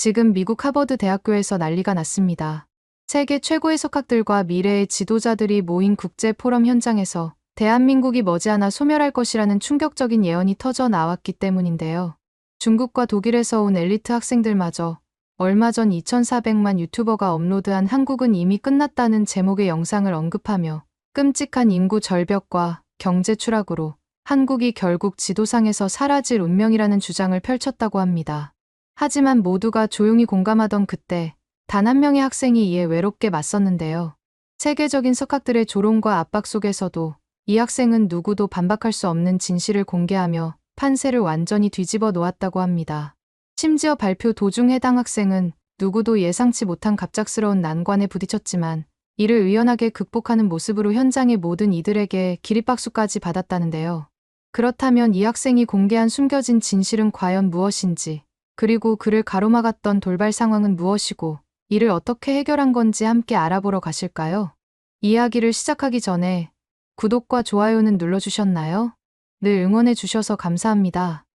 지금 미국 하버드 대학교에서 난리가 났습니다. 세계 최고의 석학들과 미래의 지도자들이 모인 국제 포럼 현장에서 대한민국이 머지않아 소멸할 것이라는 충격적인 예언이 터져 나왔기 때문인데요. 중국과 독일에서 온 엘리트 학생들마저 얼마 전 2,400만 유튜버가 업로드한 한국은 이미 끝났다는 제목의 영상을 언급하며 끔찍한 인구 절벽과 경제 추락으로 한국이 결국 지도상에서 사라질 운명이라는 주장을 펼쳤다고 합니다. 하지만 모두가 조용히 공감하던 그때 단 한 명의 학생이 이에 외롭게 맞섰는데요. 세계적인 석학들의 조롱과 압박 속에서도 이 학생은 누구도 반박할 수 없는 진실을 공개하며 판세를 완전히 뒤집어 놓았다고 합니다. 심지어 발표 도중 해당 학생은 누구도 예상치 못한 갑작스러운 난관에 부딪혔지만 이를 의연하게 극복하는 모습으로 현장의 모든 이들에게 기립박수까지 받았다는데요. 그렇다면 이 학생이 공개한 숨겨진 진실은 과연 무엇인지, 그리고 그를 가로막았던 돌발 상황은 무엇이고 이를 어떻게 해결한 건지 함께 알아보러 가실까요? 이야기를 시작하기 전에 구독과 좋아요는 눌러주셨나요? 늘 응원해 주셔서 감사합니다.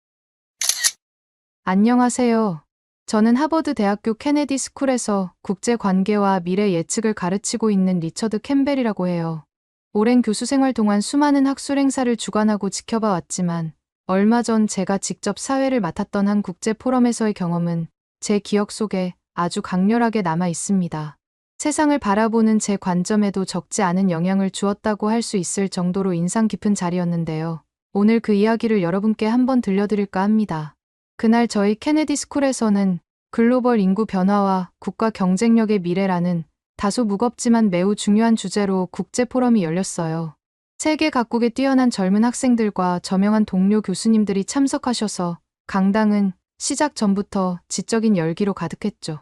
안녕하세요. 저는 하버드 대학교 케네디 스쿨에서 국제관계와 미래 예측을 가르치고 있는 리처드 캠벨이라고 해요. 오랜 교수 생활 동안 수많은 학술 행사를 주관하고 지켜봐 왔지만 얼마 전 제가 직접 사회를 맡았던 한 국제 포럼에서의 경험은 제 기억 속에 아주 강렬하게 남아 있습니다. 세상을 바라보는 제 관점에도 적지 않은 영향을 주었다고 할 수 있을 정도로 인상 깊은 자리였는데요. 오늘 그 이야기를 여러분께 한번 들려드릴까 합니다. 그날 저희 케네디 스쿨에서는 글로벌 인구 변화와 국가 경쟁력의 미래라는 다소 무겁지만 매우 중요한 주제로 국제 포럼이 열렸어요. 세계 각국의 뛰어난 젊은 학생들과 저명한 동료 교수님들이 참석하셔서 강당은 시작 전부터 지적인 열기로 가득했죠.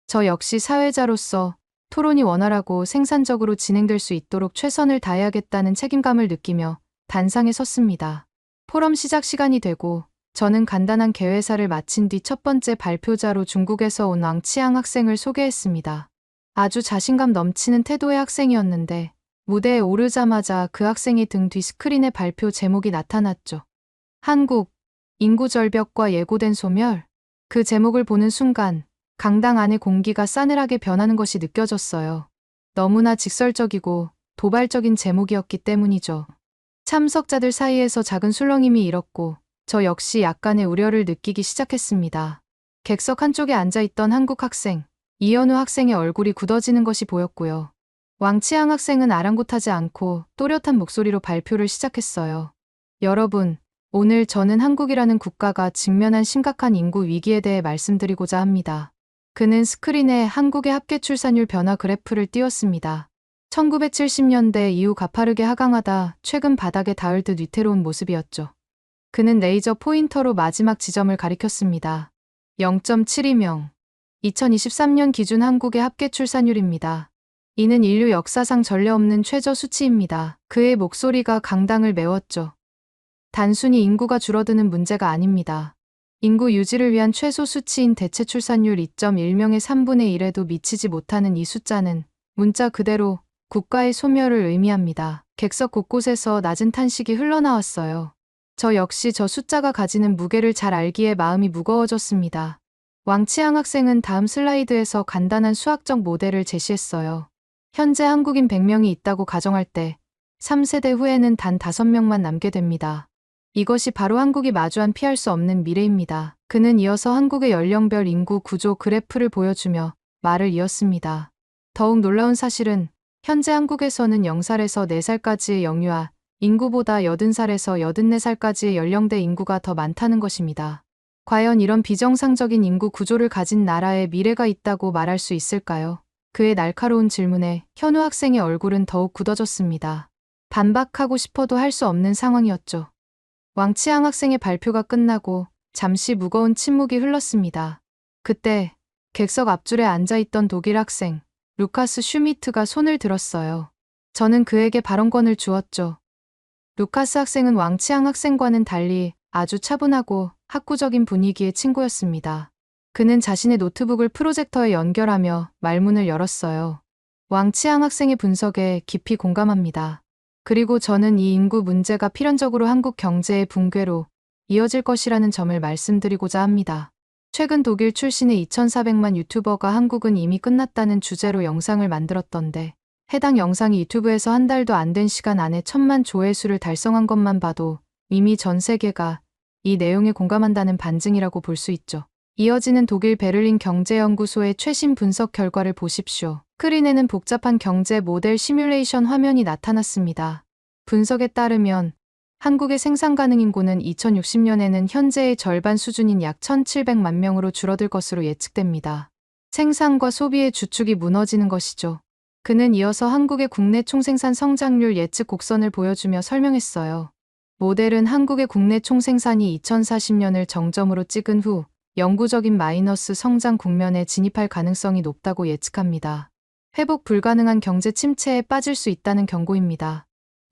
저 역시 사회자로서 토론이 원활하고 생산적으로 진행될 수 있도록 최선을 다해야겠다는 책임감을 느끼며 단상에 섰습니다. 포럼 시작 시간이 되고 저는 간단한 개회사를 마친 뒤 첫 번째 발표자로 중국에서 온 왕치앙 학생을 소개했습니다. 아주 자신감 넘치는 태도의 학생이었는데 무대에 오르자마자 그 학생의 등 뒤 스크린에 발표 제목이 나타났죠. 한국, 인구 절벽과 예고된 소멸. 그 제목을 보는 순간 강당 안의 공기가 싸늘하게 변하는 것이 느껴졌어요. 너무나 직설적이고 도발적인 제목이었기 때문이죠. 참석자들 사이에서 작은 술렁임이 일었고 저 역시 약간의 우려를 느끼기 시작했습니다. 객석 한쪽에 앉아있던 한국 학생, 이현우 학생의 얼굴이 굳어지는 것이 보였고요. 왕치앙 학생은 아랑곳하지 않고 또렷한 목소리로 발표를 시작했어요. 여러분, 오늘 저는 한국이라는 국가가 직면한 심각한 인구 위기에 대해 말씀드리고자 합니다. 그는 스크린에 한국의 합계 출산율 변화 그래프를 띄웠습니다. 1970년대 이후 가파르게 하강하다 최근 바닥에 닿을 듯 위태로운 모습이었죠. 그는 레이저 포인터로 마지막 지점을 가리켰습니다. 0.72명. 2023년 기준 한국의 합계 출산율입니다. 이는 인류 역사상 전례 없는 최저 수치입니다. 그의 목소리가 강당을 메웠죠. 단순히 인구가 줄어드는 문제가 아닙니다. 인구 유지를 위한 최소 수치인 대체 출산율 2.1명의 3분의 1에도 미치지 못하는 이 숫자는 문자 그대로 국가의 소멸을 의미합니다. 객석 곳곳에서 낮은 탄식이 흘러나왔어요. 저 역시 저 숫자가 가지는 무게를 잘 알기에 마음이 무거워졌습니다. 왕치앙 학생은 다음 슬라이드에서 간단한 수학적 모델을 제시했어요. 현재 한국인 100명이 있다고 가정할 때 3세대 후에는 단 5명만 남게 됩니다. 이것이 바로 한국이 마주한 피할 수 없는 미래입니다. 그는 이어서 한국의 연령별 인구 구조 그래프를 보여주며 말을 이었습니다. 더욱 놀라운 사실은 현재 한국에서는 0살에서 4살까지의 영유아, 인구보다 80살에서 84살까지의 연령대 인구가 더 많다는 것입니다. 과연 이런 비정상적인 인구 구조를 가진 나라에 미래가 있다고 말할 수 있을까요? 그의 날카로운 질문에 현우 학생의 얼굴은 더욱 굳어졌습니다. 반박하고 싶어도 할 수 없는 상황이었죠. 왕치앙 학생의 발표가 끝나고 잠시 무거운 침묵이 흘렀습니다. 그때 객석 앞줄에 앉아있던 독일 학생 루카스 슈미트가 손을 들었어요. 저는 그에게 발언권을 주었죠. 루카스 학생은 왕치앙 학생과는 달리 아주 차분하고 학구적인 분위기의 친구였습니다. 그는 자신의 노트북을 프로젝터에 연결하며 말문을 열었어요. 왕치앙 학생의 분석에 깊이 공감합니다. 그리고 저는 이 인구 문제가 필연적으로 한국 경제의 붕괴로 이어질 것이라는 점을 말씀드리고자 합니다. 최근 독일 출신의 2,400만 유튜버가 한국은 이미 끝났다는 주제로 영상을 만들었던데 해당 영상이 유튜브에서 한 달도 안 된 시간 안에 1,000만 조회수를 달성한 것만 봐도 이미 전 세계가 이 내용에 공감한다는 반증이라고 볼 수 있죠. 이어지는 독일 베를린 경제연구소의 최신 분석 결과를 보십시오. 스크린에는 복잡한 경제 모델 시뮬레이션 화면이 나타났습니다. 분석에 따르면 한국의 생산 가능 인구는 2060년에는 현재의 절반 수준인 약 1,700만 명으로 줄어들 것으로 예측됩니다. 생산과 소비의 주축이 무너지는 것이죠. 그는 이어서 한국의 국내 총생산 성장률 예측 곡선을 보여주며 설명했어요. 모델은 한국의 국내 총생산이 2040년을 정점으로 찍은 후 영구적인 마이너스 성장 국면에 진입할 가능성이 높다고 예측합니다. 회복 불가능한 경제 침체에 빠질 수 있다는 경고입니다.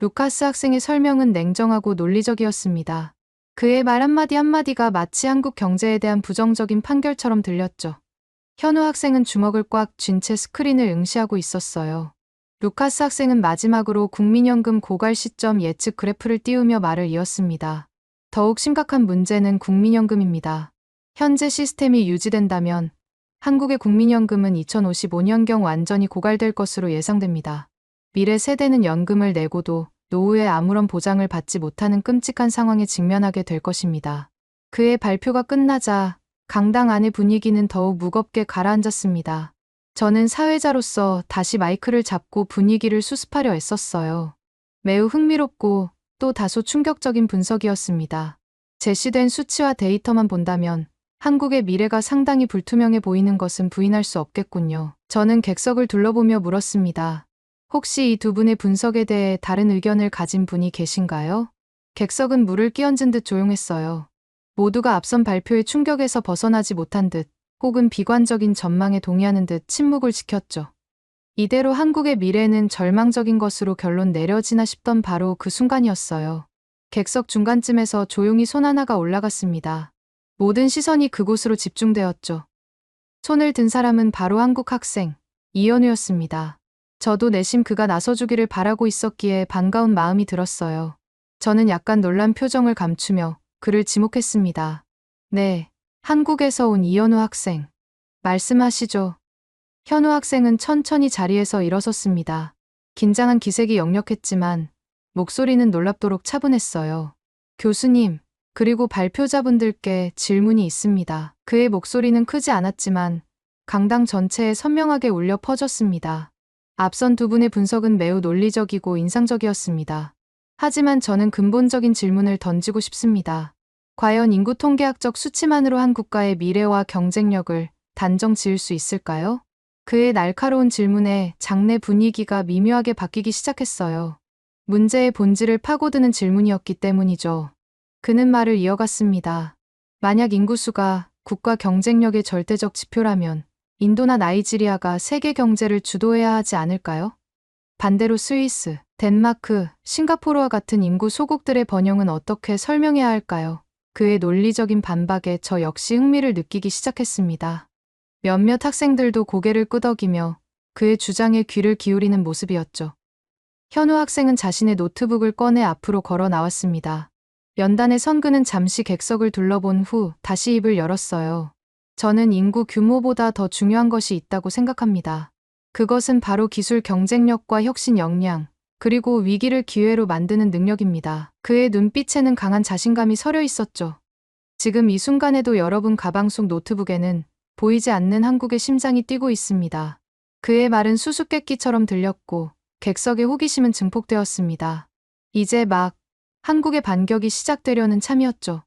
루카스 학생의 설명은 냉정하고 논리적이었습니다. 그의 말 한마디 한마디가 마치 한국 경제에 대한 부정적인 판결처럼 들렸죠. 현우 학생은 주먹을 꽉 쥔 채 스크린을 응시하고 있었어요. 루카스 학생은 마지막으로 국민연금 고갈 시점 예측 그래프를 띄우며 말을 이었습니다. 더욱 심각한 문제는 국민연금입니다. 현재 시스템이 유지된다면 한국의 국민연금은 2055년경 완전히 고갈될 것으로 예상됩니다. 미래 세대는 연금을 내고도 노후에 아무런 보장을 받지 못하는 끔찍한 상황에 직면하게 될 것입니다. 그의 발표가 끝나자 강당 안의 분위기는 더욱 무겁게 가라앉았습니다. 저는 사회자로서 다시 마이크를 잡고 분위기를 수습하려 애썼어요. 매우 흥미롭고 또 다소 충격적인 분석이었습니다. 제시된 수치와 데이터만 본다면 한국의 미래가 상당히 불투명해 보이는 것은 부인할 수 없겠군요. 저는 객석을 둘러보며 물었습니다. 혹시 이 두 분의 분석에 대해 다른 의견을 가진 분이 계신가요? 객석은 물을 끼얹은 듯 조용했어요. 모두가 앞선 발표의 충격에서 벗어나지 못한 듯 혹은 비관적인 전망에 동의하는 듯 침묵을 지켰죠. 이대로 한국의 미래는 절망적인 것으로 결론 내려지나 싶던 바로 그 순간이었어요. 객석 중간쯤에서 조용히 손 하나가 올라갔습니다. 모든 시선이 그곳으로 집중되었죠. 손을 든 사람은 바로 한국 학생, 이현우였습니다. 저도 내심 그가 나서주기를 바라고 있었기에 반가운 마음이 들었어요. 저는 약간 놀란 표정을 감추며 그를 지목했습니다. 네, 한국에서 온 이현우 학생. 말씀하시죠. 현우 학생은 천천히 자리에서 일어섰습니다. 긴장한 기색이 역력했지만 목소리는 놀랍도록 차분했어요. 교수님, 그리고 발표자분들께 질문이 있습니다. 그의 목소리는 크지 않았지만 강당 전체에 선명하게 울려 퍼졌습니다. 앞선 두 분의 분석은 매우 논리적이고 인상적이었습니다. 하지만 저는 근본적인 질문을 던지고 싶습니다. 과연 인구 통계학적 수치만으로 한 국가의 미래와 경쟁력을 단정 지을 수 있을까요? 그의 날카로운 질문에 장내 분위기가 미묘하게 바뀌기 시작했어요. 문제의 본질을 파고드는 질문이었기 때문이죠. 그는 말을 이어갔습니다. 만약 인구수가 국가 경쟁력의 절대적 지표라면 인도나 나이지리아가 세계 경제를 주도해야 하지 않을까요? 반대로 스위스, 덴마크, 싱가포르와 같은 인구 소국들의 번영은 어떻게 설명해야 할까요? 그의 논리적인 반박에 저 역시 흥미를 느끼기 시작했습니다. 몇몇 학생들도 고개를 끄덕이며 그의 주장에 귀를 기울이는 모습이었죠. 현우 학생은 자신의 노트북을 꺼내 앞으로 걸어 나왔습니다. 연단의 선그는 잠시 객석을 둘러본 후 다시 입을 열었어요. 저는 인구 규모보다 더 중요한 것이 있다고 생각합니다. 그것은 바로 기술 경쟁력과 혁신 역량, 그리고 위기를 기회로 만드는 능력입니다. 그의 눈빛에는 강한 자신감이 서려 있었죠. 지금 이 순간에도 여러분 가방 속 노트북에는 보이지 않는 한국의 심장이 뛰고 있습니다. 그의 말은 수수께끼처럼 들렸고 객석의 호기심은 증폭되었습니다. 이제 막 한국의 반격이 시작되려는 참이었죠.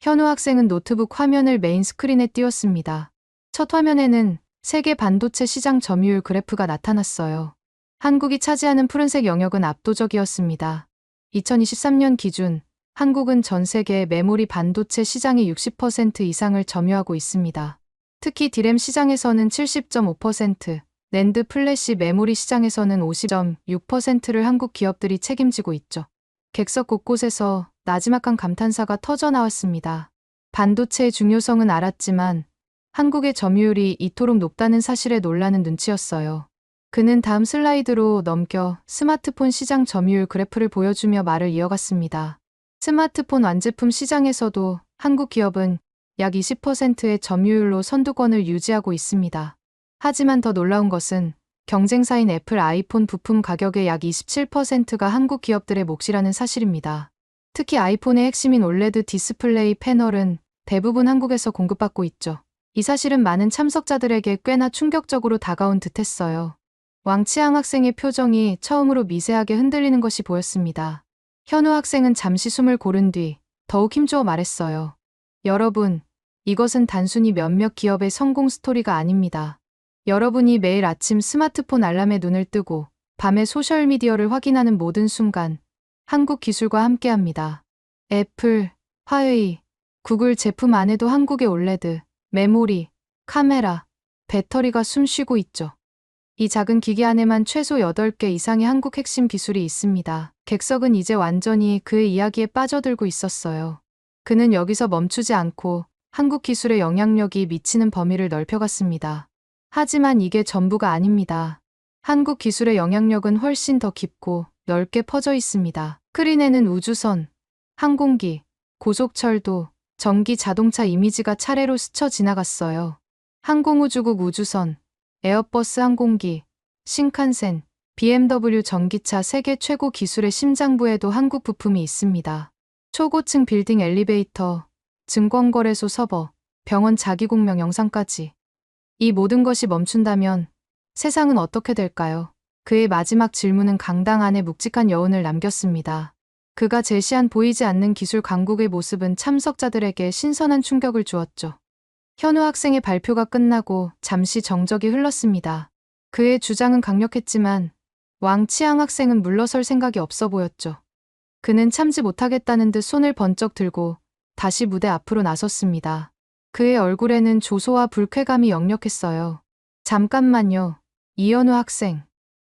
현우 학생은 노트북 화면을 메인 스크린에 띄웠습니다. 첫 화면에는 세계 반도체 시장 점유율 그래프가 나타났어요. 한국이 차지하는 푸른색 영역은 압도적이었습니다. 2023년 기준 한국은 전 세계 메모리 반도체 시장의 60% 이상을 점유하고 있습니다. 특히 디램 시장에서는 70.5%, 낸드 플래시 메모리 시장에서는 50.6%를 한국 기업들이 책임지고 있죠. 객석 곳곳에서 나지막한 감탄사가 터져 나왔습니다. 반도체의 중요성은 알았지만 한국의 점유율이 이토록 높다는 사실에 놀라는 눈치였어요. 그는 다음 슬라이드로 넘겨 스마트폰 시장 점유율 그래프를 보여주며 말을 이어갔습니다. 스마트폰 완제품 시장에서도 한국 기업은 약 20%의 점유율로 선두권을 유지하고 있습니다. 하지만 더 놀라운 것은 경쟁사인 애플 아이폰 부품 가격의 약 27%가 한국 기업들의 몫이라는 사실입니다. 특히 아이폰의 핵심인 올레드 디스플레이 패널은 대부분 한국에서 공급받고 있죠. 이 사실은 많은 참석자들에게 꽤나 충격적으로 다가온 듯했어요. 왕치앙 학생의 표정이 처음으로 미세하게 흔들리는 것이 보였습니다. 현우 학생은 잠시 숨을 고른 뒤 더욱 힘주어 말했어요. 여러분, 이것은 단순히 몇몇 기업의 성공 스토리가 아닙니다. 여러분이 매일 아침 스마트폰 알람에 눈을 뜨고 밤에 소셜미디어를 확인하는 모든 순간 한국 기술과 함께합니다. 애플, 화웨이, 구글 제품 안에도 한국의 올레드, 메모리, 카메라, 배터리가 숨쉬고 있죠. 이 작은 기기 안에만 최소 8개 이상의 한국 핵심 기술이 있습니다. 객석은 이제 완전히 그의 이야기에 빠져들고 있었어요. 그는 여기서 멈추지 않고 한국 기술의 영향력이 미치는 범위를 넓혀갔습니다. 하지만 이게 전부가 아닙니다. 한국 기술의 영향력은 훨씬 더 깊고 넓게 퍼져 있습니다. 스크린에는 우주선, 항공기, 고속철도, 전기 자동차 이미지가 차례로 스쳐 지나갔어요. 항공우주국 우주선, 에어버스 항공기, 신칸센, BMW 전기차 세계 최고 기술의 심장부에도 한국 부품이 있습니다. 초고층 빌딩 엘리베이터, 증권거래소 서버, 병원 자기공명 영상까지. 이 모든 것이 멈춘다면 세상은 어떻게 될까요? 그의 마지막 질문은 강당 안에 묵직한 여운을 남겼습니다. 그가 제시한 보이지 않는 기술 강국의 모습은 참석자들에게 신선한 충격을 주었죠. 현우 학생의 발표가 끝나고 잠시 정적이 흘렀습니다. 그의 주장은 강력했지만 왕치앙 학생은 물러설 생각이 없어 보였죠. 그는 참지 못하겠다는 듯 손을 번쩍 들고 다시 무대 앞으로 나섰습니다. 그의 얼굴에는 조소와 불쾌감이 역력했어요. 잠깐만요, 이현우 학생.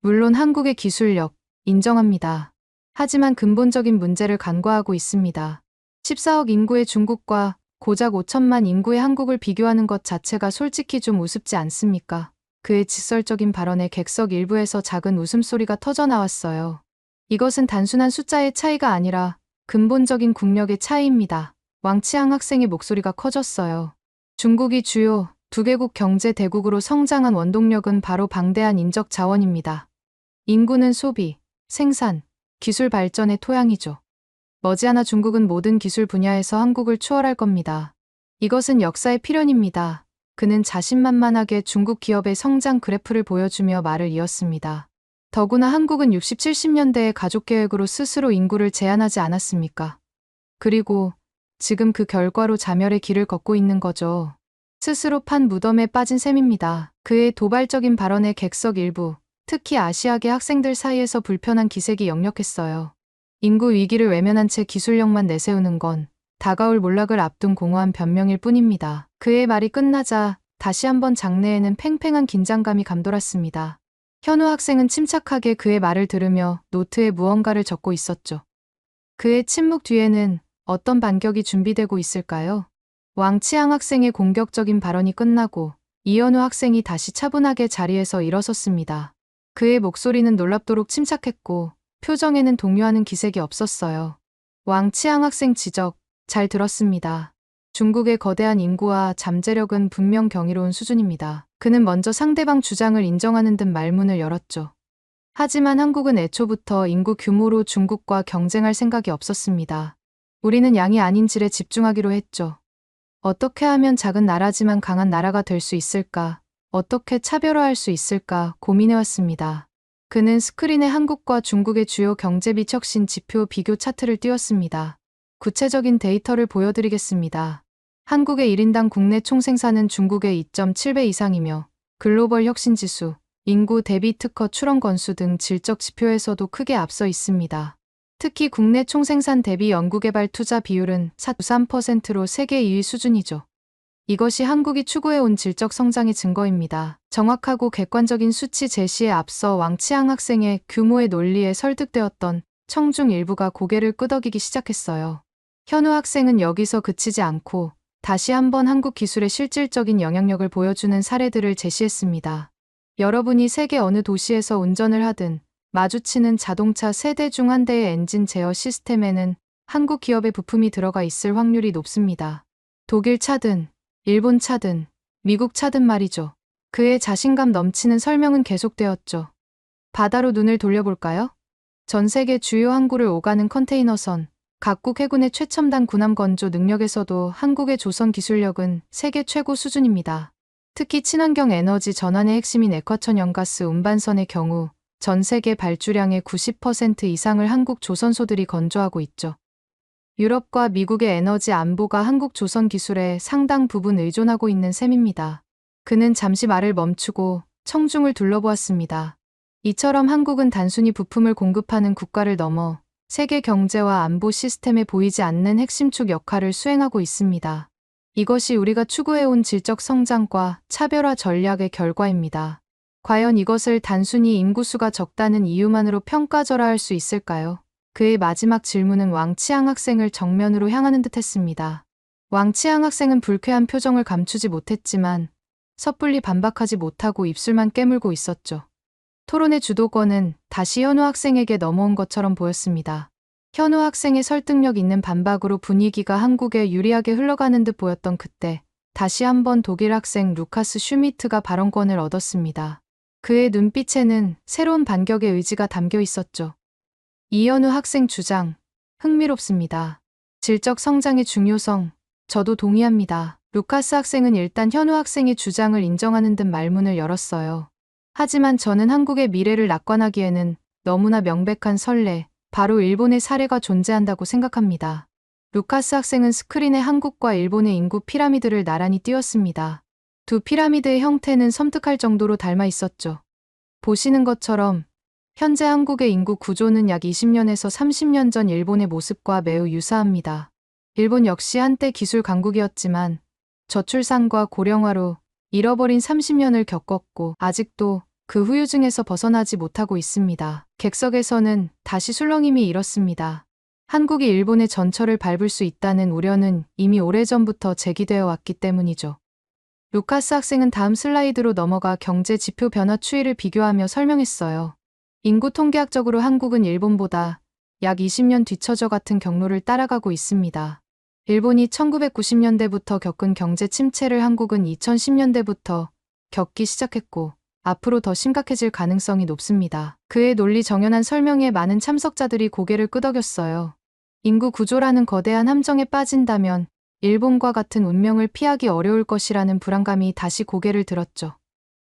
물론 한국의 기술력 인정합니다. 하지만 근본적인 문제를 간과하고 있습니다. 14억 인구의 중국과 고작 5천만 인구의 한국을 비교하는 것 자체가 솔직히 좀 우습지 않습니까? 그의 직설적인 발언에 객석 일부에서 작은 웃음소리가 터져나왔어요. 이것은 단순한 숫자의 차이가 아니라 근본적인 국력의 차이입니다. 왕치앙 학생의 목소리가 커졌어요. 중국이 주요 두 개국 경제 대국으로 성장한 원동력은 바로 방대한 인적 자원입니다. 인구는 소비, 생산, 기술 발전의 토양이죠. 머지않아 중국은 모든 기술 분야에서 한국을 추월할 겁니다. 이것은 역사의 필연입니다. 그는 자신만만하게 중국 기업의 성장 그래프를 보여주며 말을 이었습니다. 더구나 한국은 60, 70년대의 가족계획으로 스스로 인구를 제한하지 않았습니까? 그리고 지금 그 결과로 자멸의 길을 걷고 있는 거죠. 스스로 판 무덤에 빠진 셈입니다. 그의 도발적인 발언에 객석 일부, 특히 아시아계 학생들 사이에서 불편한 기색이 역력했어요. 인구 위기를 외면한 채 기술력만 내세우는 건 다가올 몰락을 앞둔 공허한 변명일 뿐입니다. 그의 말이 끝나자 다시 한번 장내에는 팽팽한 긴장감이 감돌았습니다. 현우 학생은 침착하게 그의 말을 들으며 노트에 무언가를 적고 있었죠. 그의 침묵 뒤에는 어떤 반격이 준비되고 있을까요? 왕치앙 학생의 공격적인 발언이 끝나고 이현우 학생이 다시 차분하게 자리에서 일어섰습니다. 그의 목소리는 놀랍도록 침착했고 표정에는 동요하는 기색이 없었어요. 왕치앙 학생 지적, 잘 들었습니다. 중국의 거대한 인구와 잠재력은 분명 경이로운 수준입니다. 그는 먼저 상대방 주장을 인정하는 듯 말문을 열었죠. 하지만 한국은 애초부터 인구 규모로 중국과 경쟁할 생각이 없었습니다. 우리는 양이 아닌 질에 집중하기로 했죠. 어떻게 하면 작은 나라지만 강한 나라가 될 수 있을까? 어떻게 차별화할 수 있을까 고민해왔습니다. 그는 스크린에 한국과 중국의 주요 경제 및 혁신 지표 비교 차트를 띄웠습니다. 구체적인 데이터를 보여드리겠습니다. 한국의 1인당 국내 총생산은 중국의 2.7배 이상이며 글로벌 혁신지수, 인구 대비 특허 출원 건수 등 질적 지표에서도 크게 앞서 있습니다. 특히 국내 총생산 대비 연구개발 투자 비율은 4.3%로 세계 2위 수준이죠. 이것이 한국이 추구해온 질적 성장의 증거입니다. 정확하고 객관적인 수치 제시에 앞서 왕치앙 학생의 규모의 논리에 설득되었던 청중 일부가 고개를 끄덕이기 시작했어요. 현우 학생은 여기서 그치지 않고 다시 한번 한국 기술의 실질적인 영향력을 보여주는 사례들을 제시했습니다. 여러분이 세계 어느 도시에서 운전을 하든 마주치는 자동차 세대 중 한 대의 엔진 제어 시스템에는 한국 기업의 부품이 들어가 있을 확률이 높습니다. 독일 차든, 일본 차든, 미국 차든 말이죠. 그의 자신감 넘치는 설명은 계속되었죠. 바다로 눈을 돌려볼까요? 전 세계 주요 항구를 오가는 컨테이너선, 각국 해군의 최첨단 군함 건조 능력에서도 한국의 조선 기술력은 세계 최고 수준입니다. 특히 친환경 에너지 전환의 핵심인 액화천연가스 운반선의 경우 전 세계 발주량의 90% 이상을 한국 조선소들이 건조하고 있죠. 유럽과 미국의 에너지 안보가 한국 조선 기술에 상당 부분 의존하고 있는 셈입니다. 그는 잠시 말을 멈추고 청중을 둘러보았습니다. 이처럼 한국은 단순히 부품을 공급하는 국가를 넘어 세계 경제와 안보 시스템에 보이지 않는 핵심축 역할을 수행하고 있습니다. 이것이 우리가 추구해온 질적 성장과 차별화 전략의 결과입니다. 과연 이것을 단순히 인구수가 적다는 이유만으로 평가절하할 수 있을까요? 그의 마지막 질문은 왕치앙 학생을 정면으로 향하는 듯했습니다. 왕치앙 학생은 불쾌한 표정을 감추지 못했지만 섣불리 반박하지 못하고 입술만 깨물고 있었죠. 토론의 주도권은 다시 현우 학생에게 넘어온 것처럼 보였습니다. 현우 학생의 설득력 있는 반박으로 분위기가 한국에 유리하게 흘러가는 듯 보였던 그때 다시 한번 독일 학생 루카스 슈미트가 발언권을 얻었습니다. 그의 눈빛에는 새로운 반격의 의지가 담겨 있었죠. 이현우 학생 주장, 흥미롭습니다. 질적 성장의 중요성, 저도 동의합니다. 루카스 학생은 일단 현우 학생의 주장을 인정하는 듯 말문을 열었어요. 하지만 저는 한국의 미래를 낙관하기에는 너무나 명백한 선례, 바로 일본의 사례가 존재한다고 생각합니다. 루카스 학생은 스크린에 한국과 일본의 인구 피라미드를 나란히 띄웠습니다. 두 피라미드의 형태는 섬뜩할 정도로 닮아 있었죠. 보시는 것처럼 현재 한국의 인구 구조는 약 20년에서 30년 전 일본의 모습과 매우 유사합니다. 일본 역시 한때 기술 강국이었지만 저출산과 고령화로 잃어버린 30년을 겪었고 아직도 그 후유증에서 벗어나지 못하고 있습니다. 객석에서는 다시 술렁임이 일었습니다. 한국이 일본의 전철을 밟을 수 있다는 우려는 이미 오래전부터 제기되어 왔기 때문이죠. 루카스 학생은 다음 슬라이드로 넘어가 경제 지표 변화 추이를 비교하며 설명했어요. 인구 통계학적으로 한국은 일본보다 약 20년 뒤처져 같은 경로를 따라가고 있습니다. 일본이 1990년대부터 겪은 경제 침체를 한국은 2010년대부터 겪기 시작했고 앞으로 더 심각해질 가능성이 높습니다. 그의 논리 정연한 설명에 많은 참석자들이 고개를 끄덕였어요. 인구 구조라는 거대한 함정에 빠진다면 일본과 같은 운명을 피하기 어려울 것이라는 불안감이 다시 고개를 들었죠.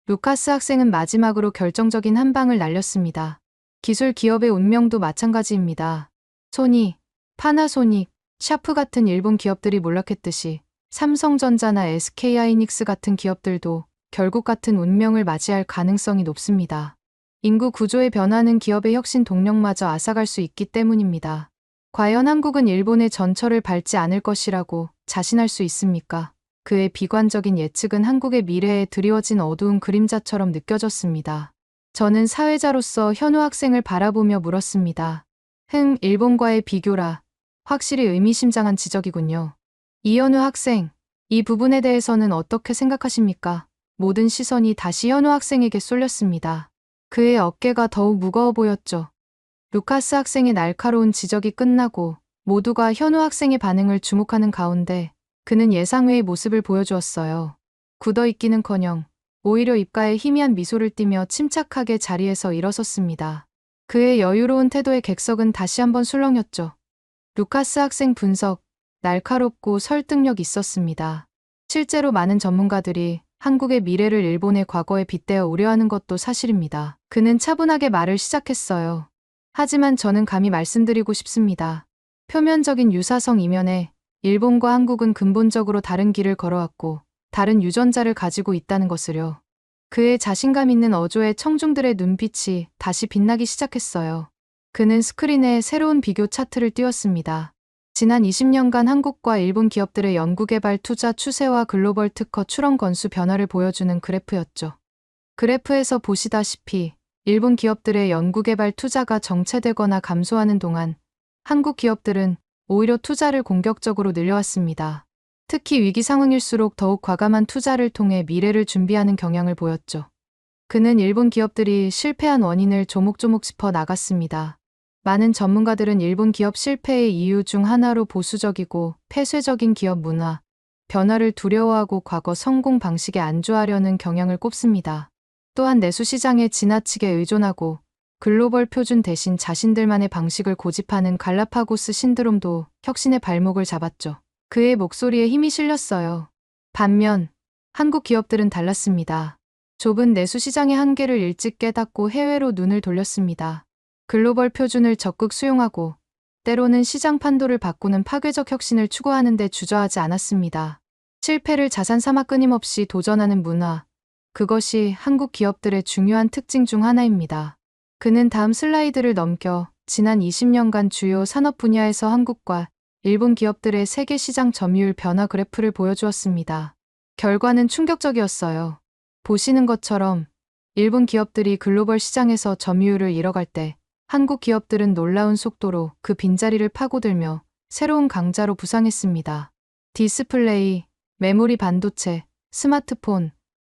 루카스 학생은 마지막으로 결정적인 한 방을 날렸습니다. 기술 기업의 운명도 마찬가지입니다. 소니, 파나소닉, 샤프 같은 일본 기업들이 몰락했듯이 삼성전자나 SK하이닉스 같은 기업들도 결국 같은 운명을 맞이할 가능성이 높습니다. 인구 구조의 변화는 기업의 혁신 동력마저 앗아갈 수 있기 때문입니다. 과연 한국은 일본의 전철을 밟지 않을 것이라고 자신할 수 있습니까? 그의 비관적인 예측은 한국의 미래에 드리워진 어두운 그림자처럼 느껴졌습니다. 저는 사회자로서 현우 학생을 바라보며 물었습니다. 일본과의 비교라. 확실히 의미심장한 지적이군요. 이현우 학생, 이 부분에 대해서는 어떻게 생각하십니까? 모든 시선이 다시 현우 학생에게 쏠렸습니다. 그의 어깨가 더욱 무거워 보였죠. 루카스 학생의 날카로운 지적이 끝나고 모두가 현우 학생의 반응을 주목하는 가운데 그는 예상외의 모습을 보여주었어요. 굳어있기는커녕 오히려 입가에 희미한 미소를 띠며 침착하게 자리에서 일어섰습니다. 그의 여유로운 태도에 객석은 다시 한번 술렁였죠. 루카스 학생 분석, 날카롭고 설득력 있었습니다. 실제로 많은 전문가들이 한국의 미래를 일본의 과거에 빗대어 우려하는 것도 사실입니다. 그는 차분하게 말을 시작했어요. 하지만 저는 감히 말씀드리고 싶습니다. 표면적인 유사성 이면에 일본과 한국은 근본적으로 다른 길을 걸어왔고 다른 유전자를 가지고 있다는 것을요. 그의 자신감 있는 어조에 청중들의 눈빛이 다시 빛나기 시작했어요. 그는 스크린에 새로운 비교 차트를 띄웠습니다. 지난 20년간 한국과 일본 기업들의 연구개발 투자 추세와 글로벌 특허 출원 건수 변화를 보여주는 그래프였죠. 그래프에서 보시다시피 일본 기업들의 연구개발 투자가 정체되거나 감소하는 동안 한국 기업들은 오히려 투자를 공격적으로 늘려왔습니다. 특히 위기 상황일수록 더욱 과감한 투자를 통해 미래를 준비하는 경향을 보였죠. 그는 일본 기업들이 실패한 원인을 조목조목 짚어 나갔습니다. 많은 전문가들은 일본 기업 실패의 이유 중 하나로 보수적이고 폐쇄적인 기업 문화, 변화를 두려워하고 과거 성공 방식에 안주하려는 경향을 꼽습니다. 또한 내수 시장에 지나치게 의존하고 글로벌 표준 대신 자신들만의 방식을 고집하는 갈라파고스 신드롬도 혁신의 발목을 잡았죠. 그의 목소리에 힘이 실렸어요. 반면 한국 기업들은 달랐습니다. 좁은 내수 시장의 한계를 일찍 깨닫고 해외로 눈을 돌렸습니다. 글로벌 표준을 적극 수용하고 때로는 시장 판도를 바꾸는 파괴적 혁신을 추구하는 데 주저하지 않았습니다. 실패를 자산 삼아 끊임없이 도전하는 문화, 그것이 한국 기업들의 중요한 특징 중 하나입니다. 그는 다음 슬라이드를 넘겨 지난 20년간 주요 산업 분야에서 한국과 일본 기업들의 세계 시장 점유율 변화 그래프를 보여주었습니다. 결과는 충격적이었어요. 보시는 것처럼 일본 기업들이 글로벌 시장에서 점유율을 잃어갈 때 한국 기업들은 놀라운 속도로 그 빈자리를 파고들며 새로운 강자로 부상했습니다. 디스플레이, 메모리 반도체, 스마트폰,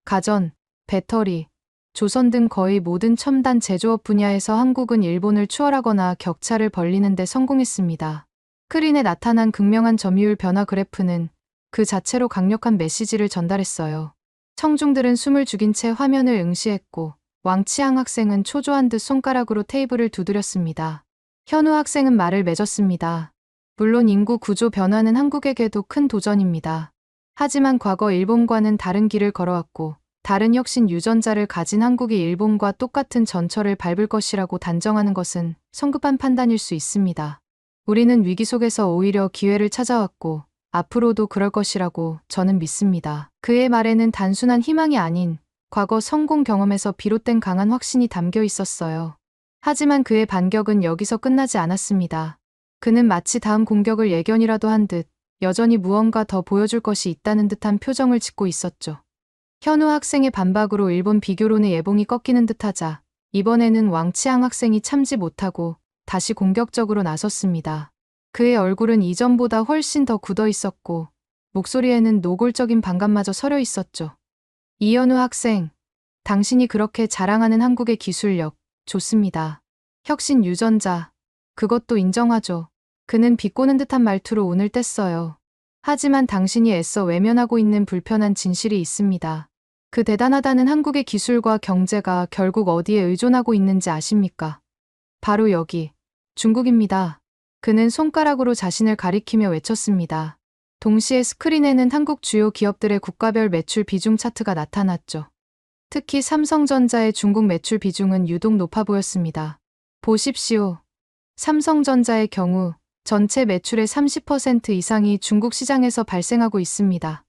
가전, 배터리, 조선 등 거의 모든 첨단 제조업 분야에서 한국은 일본을 추월하거나 격차를 벌리는 데 성공했습니다. 스크린에 나타난 극명한 점유율 변화 그래프는 그 자체로 강력한 메시지를 전달했어요. 청중들은 숨을 죽인 채 화면을 응시했고 왕치양 학생은 초조한 듯 손가락으로 테이블을 두드렸습니다. 현우 학생은 말을 맺었습니다. 물론 인구 구조 변화는 한국에게도 큰 도전입니다. 하지만 과거 일본과는 다른 길을 걸어왔고 다른 혁신 유전자를 가진 한국이 일본과 똑같은 전철을 밟을 것이라고 단정하는 것은 성급한 판단일 수 있습니다. 우리는 위기 속에서 오히려 기회를 찾아왔고 앞으로도 그럴 것이라고 저는 믿습니다. 그의 말에는 단순한 희망이 아닌 과거 성공 경험에서 비롯된 강한 확신이 담겨 있었어요. 하지만 그의 반격은 여기서 끝나지 않았습니다. 그는 마치 다음 공격을 예견이라도 한 듯 여전히 무언가 더 보여줄 것이 있다는 듯한 표정을 짓고 있었죠. 현우 학생의 반박으로 일본 비교론의 예봉이 꺾이는 듯하자 이번에는 왕치양 학생이 참지 못하고 다시 공격적으로 나섰습니다. 그의 얼굴은 이전보다 훨씬 더 굳어 있었고 목소리에는 노골적인 반감마저 서려 있었죠. 이현우 학생, 당신이 그렇게 자랑하는 한국의 기술력, 좋습니다. 혁신 유전자, 그것도 인정하죠. 그는 비꼬는 듯한 말투로 운을 뗐어요. 하지만 당신이 애써 외면하고 있는 불편한 진실이 있습니다. 그 대단하다는 한국의 기술과 경제가 결국 어디에 의존하고 있는지 아십니까? 바로 여기, 중국입니다. 그는 손가락으로 자신을 가리키며 외쳤습니다. 동시에 스크린에는 한국 주요 기업들의 국가별 매출 비중 차트가 나타났죠. 특히 삼성전자의 중국 매출 비중은 유독 높아 보였습니다. 보십시오. 삼성전자의 경우 전체 매출의 30% 이상이 중국 시장에서 발생하고 있습니다.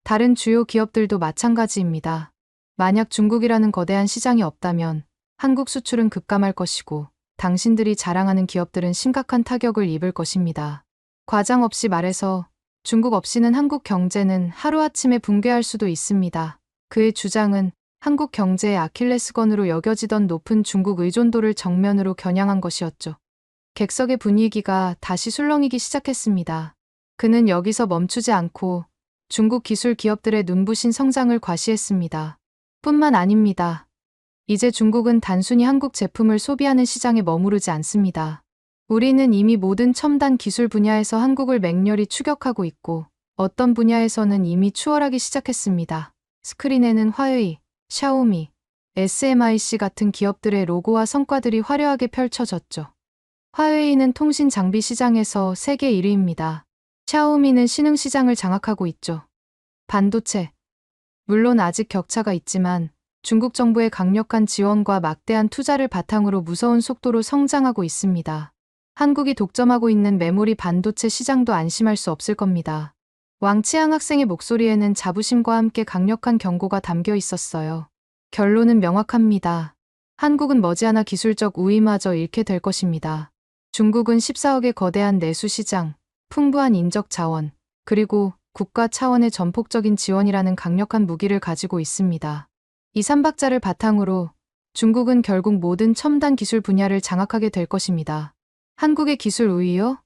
다른 주요 기업들도 마찬가지입니다. 만약 중국이라는 거대한 시장이 없다면 한국 수출은 급감할 것이고 당신들이 자랑하는 기업들은 심각한 타격을 입을 것입니다. 과장 없이 말해서 중국 없이는 한국 경제는 하루아침에 붕괴할 수도 있습니다. 그의 주장은 한국 경제의 아킬레스건으로 여겨지던 높은 중국 의존도를 정면으로 겨냥한 것이었죠. 객석의 분위기가 다시 술렁이기 시작했습니다. 그는 여기서 멈추지 않고 중국 기술 기업들의 눈부신 성장을 과시했습니다. 뿐만 아닙니다. 이제 중국은 단순히 한국 제품을 소비하는 시장에 머무르지 않습니다. 우리는 이미 모든 첨단 기술 분야에서 한국을 맹렬히 추격하고 있고 어떤 분야에서는 이미 추월하기 시작했습니다. 스크린에는 화웨이, 샤오미, SMIC 같은 기업들의 로고와 성과들이 화려하게 펼쳐졌죠. 화웨이는 통신 장비 시장에서 세계 1위입니다. 샤오미는 신흥 시장을 장악하고 있죠. 반도체. 물론 아직 격차가 있지만 중국 정부의 강력한 지원과 막대한 투자를 바탕으로 무서운 속도로 성장하고 있습니다. 한국이 독점하고 있는 메모리 반도체 시장도 안심할 수 없을 겁니다. 왕치양 학생의 목소리에는 자부심과 함께 강력한 경고가 담겨 있었어요. 결론은 명확합니다. 한국은 머지않아 기술적 우위마저 잃게 될 것입니다. 중국은 14억의 거대한 내수 시장, 풍부한 인적 자원, 그리고 국가 차원의 전폭적인 지원이라는 강력한 무기를 가지고 있습니다. 이 삼박자를 바탕으로 중국은 결국 모든 첨단 기술 분야를 장악하게 될 것입니다. 한국의 기술 우위요?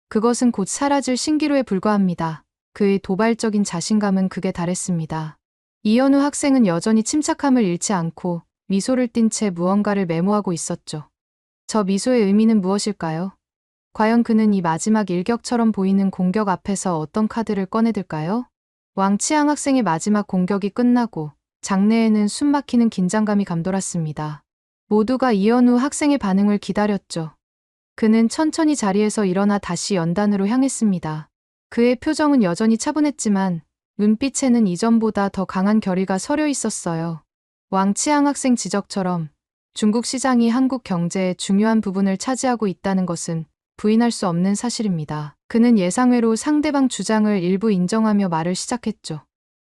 그것은 곧 사라질 신기루에 불과합니다. 그의 도발적인 자신감은 극에 달했습니다. 이현우 학생은 여전히 침착함을 잃지 않고 미소를 띤 채 무언가를 메모하고 있었죠. 저 미소의 의미는 무엇일까요? 과연 그는 이 마지막 일격처럼 보이는 공격 앞에서 어떤 카드를 꺼내들까요? 왕치앙 학생의 마지막 공격이 끝나고 장내에는 숨막히는 긴장감이 감돌았습니다. 모두가 이현우 학생의 반응을 기다렸죠. 그는 천천히 자리에서 일어나 다시 연단으로 향했습니다. 그의 표정은 여전히 차분했지만 눈빛에는 이전보다 더 강한 결의가 서려 있었어요. 왕치앙 학생 지적처럼 중국 시장이 한국 경제의 중요한 부분을 차지하고 있다는 것은 부인할 수 없는 사실입니다. 그는 예상외로 상대방 주장을 일부 인정하며 말을 시작했죠.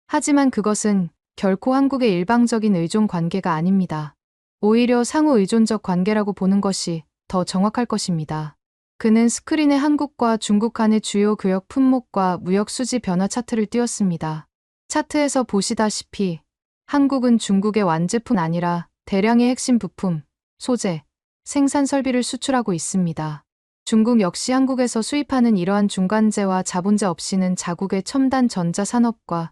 하지만 그것은 결코 한국의 일방적인 의존 관계가 아닙니다. 오히려 상호 의존적 관계라고 보는 것이 더 정확할 것입니다. 그는 스크린에 한국과 중국 간의 주요 교역 품목과 무역 수지 변화 차트를 띄웠습니다. 차트에서 보시다시피 한국은 중국의 완제품 아니라 대량의 핵심 부품, 소재, 생산 설비를 수출하고 있습니다. 중국 역시 한국에서 수입하는 이러한 중간재와 자본재 없이는 자국의 첨단 전자산업과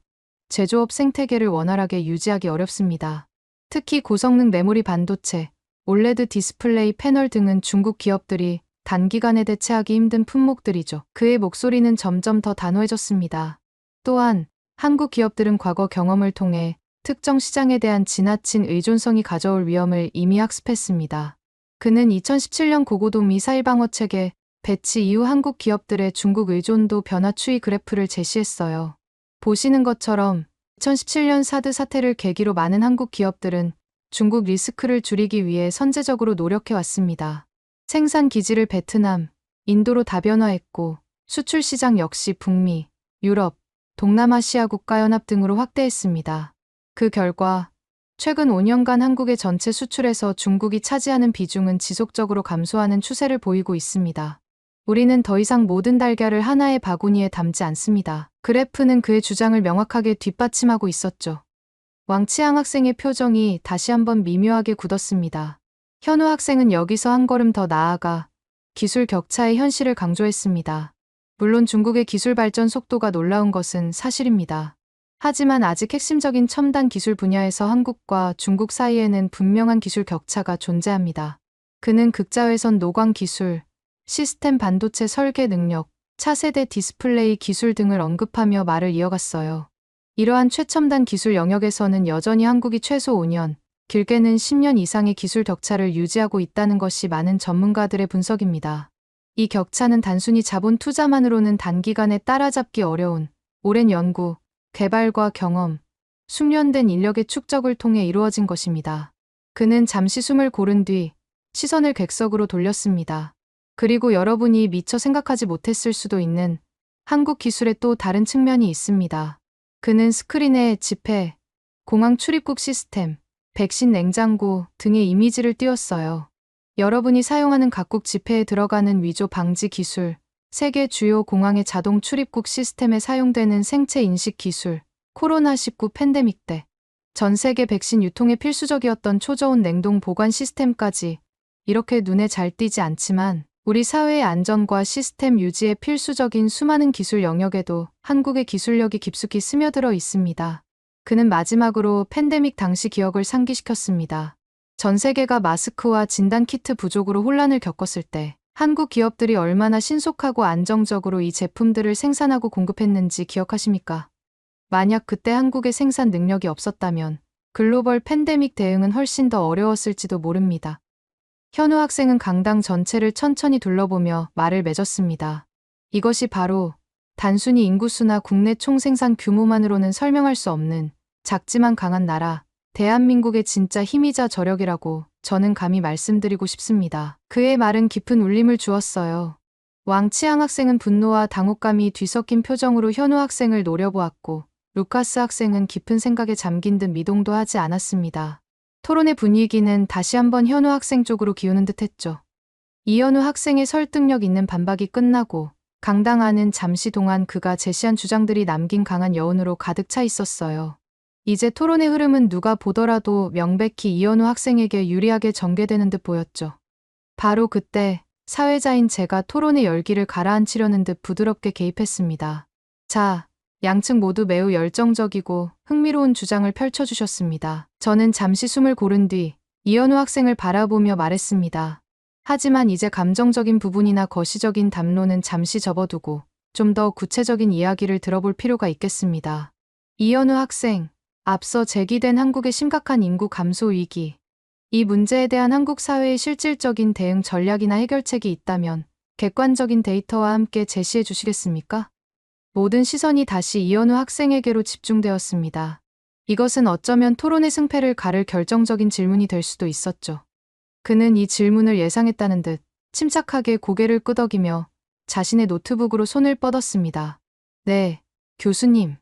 제조업 생태계를 원활하게 유지하기 어렵습니다. 특히 고성능 메모리 반도체, 올레드 디스플레이 패널 등은 중국 기업들이 단기간에 대체하기 힘든 품목들이죠. 그의 목소리는 점점 더 단호해졌습니다. 또한 한국 기업들은 과거 경험을 통해 특정 시장에 대한 지나친 의존성이 가져올 위험을 이미 학습했습니다. 그는 2017년 고고도 미사일 방어 체계 배치 이후 한국 기업들의 중국 의존도 변화 추이 그래프를 제시했어요. 보시는 것처럼 2017년 사드 사태를 계기로 많은 한국 기업들은 중국 리스크를 줄이기 위해 선제적으로 노력해 왔습니다. 생산 기지를 베트남, 인도로 다변화했고 수출 시장 역시 북미, 유럽, 동남아시아 국가연합 등으로 확대했습니다. 그 결과 최근 5년간 한국의 전체 수출에서 중국이 차지하는 비중은 지속적으로 감소하는 추세를 보이고 있습니다. 우리는 더 이상 모든 달걀을 하나의 바구니에 담지 않습니다. 그래프는 그의 주장을 명확하게 뒷받침하고 있었죠. 왕치앙 학생의 표정이 다시 한번 미묘하게 굳었습니다. 현우 학생은 여기서 한 걸음 더 나아가 기술 격차의 현실을 강조했습니다. 물론 중국의 기술 발전 속도가 놀라운 것은 사실입니다. 하지만 아직 핵심적인 첨단 기술 분야에서 한국과 중국 사이에는 분명한 기술 격차가 존재합니다. 그는 극자외선 노광 기술, 시스템 반도체 설계 능력, 차세대 디스플레이 기술 등을 언급하며 말을 이어갔어요. 이러한 최첨단 기술 영역에서는 여전히 한국이 최소 5년, 길게는 10년 이상의 기술 격차를 유지하고 있다는 것이 많은 전문가들의 분석입니다. 이 격차는 단순히 자본 투자만으로는 단기간에 따라잡기 어려운 오랜 연구, 개발과 경험, 숙련된 인력의 축적을 통해 이루어진 것입니다. 그는 잠시 숨을 고른 뒤 시선을 객석으로 돌렸습니다. 그리고 여러분이 미처 생각하지 못했을 수도 있는 한국 기술의 또 다른 측면이 있습니다. 그는 스크린에 지폐, 공항 출입국 시스템, 백신 냉장고 등의 이미지를 띄웠어요. 여러분이 사용하는 각국 지폐에 들어가는 위조 방지 기술, 세계 주요 공항의 자동 출입국 시스템에 사용되는 생체 인식 기술, 코로나19 팬데믹 때 전 세계 백신 유통에 필수적이었던 초저온 냉동 보관 시스템까지 이렇게 눈에 잘 띄지 않지만 우리 사회의 안전과 시스템 유지에 필수적인 수많은 기술 영역에도 한국의 기술력이 깊숙이 스며들어 있습니다. 그는 마지막으로 팬데믹 당시 기억을 상기시켰습니다. 전 세계가 마스크와 진단키트 부족으로 혼란을 겪었을 때 한국 기업들이 얼마나 신속하고 안정적으로 이 제품들을 생산하고 공급했는지 기억하십니까? 만약 그때 한국의 생산 능력이 없었다면 글로벌 팬데믹 대응은 훨씬 더 어려웠을지도 모릅니다. 현우 학생은 강당 전체를 천천히 둘러보며 말을 맺었습니다. 이것이 바로 단순히 인구수나 국내 총생산 규모만으로는 설명할 수 없는 작지만 강한 나라, 대한민국의 진짜 힘이자 저력이라고 저는 감히 말씀드리고 싶습니다. 그의 말은 깊은 울림을 주었어요. 왕치앙 학생은 분노와 당혹감이 뒤섞인 표정으로 현우 학생을 노려보았고 루카스 학생은 깊은 생각에 잠긴 듯 미동도 하지 않았습니다. 토론의 분위기는 다시 한번 현우 학생 쪽으로 기우는 듯했죠. 이현우 학생의 설득력 있는 반박이 끝나고 강당 안은 잠시 동안 그가 제시한 주장들이 남긴 강한 여운으로 가득 차 있었어요. 이제 토론의 흐름은 누가 보더라도 명백히 이현우 학생에게 유리하게 전개되는 듯 보였죠. 바로 그때 사회자인 제가 토론의 열기를 가라앉히려는 듯 부드럽게 개입했습니다. 자, 양측 모두 매우 열정적이고 흥미로운 주장을 펼쳐주셨습니다. 저는 잠시 숨을 고른 뒤 이현우 학생을 바라보며 말했습니다. 하지만 이제 감정적인 부분이나 거시적인 담론은 잠시 접어두고 좀 더 구체적인 이야기를 들어볼 필요가 있겠습니다. 이현우 학생, 앞서 제기된 한국의 심각한 인구 감소 위기. 이 문제에 대한 한국 사회의 실질적인 대응 전략이나 해결책이 있다면 객관적인 데이터와 함께 제시해 주시겠습니까? 모든 시선이 다시 이현우 학생에게로 집중되었습니다. 이것은 어쩌면 토론의 승패를 가를 결정적인 질문이 될 수도 있었죠. 그는 이 질문을 예상했다는 듯 침착하게 고개를 끄덕이며 자신의 노트북으로 손을 뻗었습니다. 네, 교수님.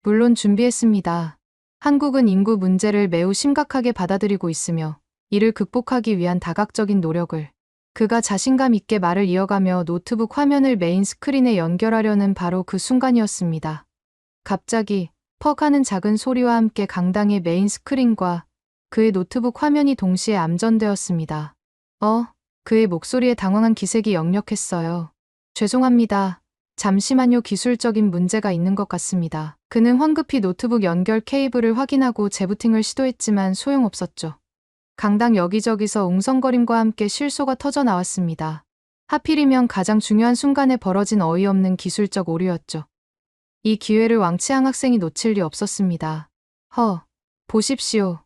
물론 준비했습니다. 한국은 인구 문제를 매우 심각하게 받아들이고 있으며 이를 극복하기 위한 다각적인 노력을. 그가 자신감 있게 말을 이어가며 노트북 화면을 메인 스크린에 연결하려는 바로 그 순간이었습니다. 갑자기 퍽 하는 작은 소리와 함께 강당의 메인 스크린과 그의 노트북 화면이 동시에 암전되었습니다. 그의 목소리에 당황한 기색이 역력했어요. 죄송합니다. 잠시만요. 기술적인 문제가 있는 것 같습니다. 그는 황급히 노트북 연결 케이블을 확인하고 재부팅을 시도했지만 소용없었죠. 강당 여기저기서 웅성거림과 함께 실소가 터져 나왔습니다. 하필이면 가장 중요한 순간에 벌어진 어이없는 기술적 오류였죠. 이 기회를 왕치앙 학생이 놓칠 리 없었습니다. 보십시오.